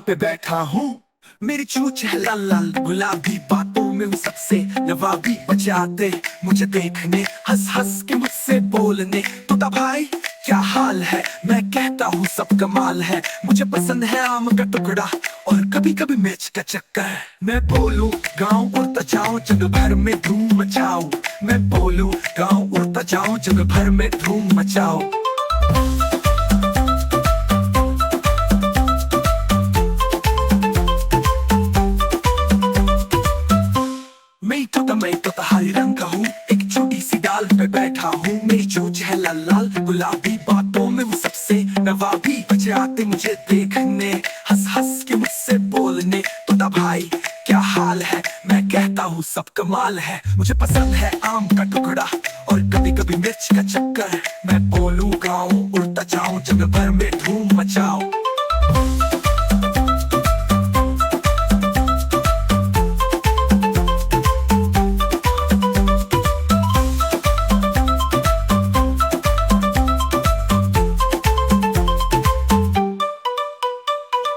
पे बैठा हूँ, मेरी चूच है लाल लाल गुलाबी, बातों में वो सबसे नवाबी, बजाते मुझे देखने, हंस हंस के मुझसे बोलने, तोता भाई क्या हाल है, मैं कहता हूँ सब कमाल है। मुझे पसंद है आम का टुकड़ा और कभी कभी मिर्च का चक्कर। मैं बोलूं गाँव उड़ता जाऊं, जंगल भर में धूम मचाऊं। मैं बोलूं गाँव उड़ता जाऊं, जंगल भर में धूम मचाऊं। मैं तोता हरे रंग का हूँ, एक छोटी सी डाल पे बैठा हूँ। मेरी चोंच है लाल लाल गुलाबी, बातों में वो सबसे नवाबी, बच्चे आते मुझे देखने, हंस हंस के मुझसे बोलने, तोता भाई क्या हाल है, मैं कहता हूँ सब कमाल है। मुझे पसंद है आम का टुकड़ा और कभी कभी मिर्च का चक्कर। मैं बोलूं गाँव उड़ता जाऊं, जंगल भर में धूम मचाऊं।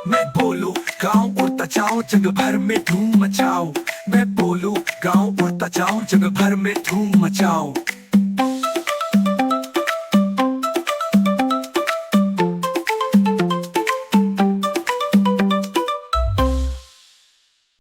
मैं बोलूं गाँव उड़ता जाऊं, जंगल भर में धूम मचाऊं। मैं बोलूं गाँव उड़ता जाऊं, जंगल भर में धूम मचाऊं।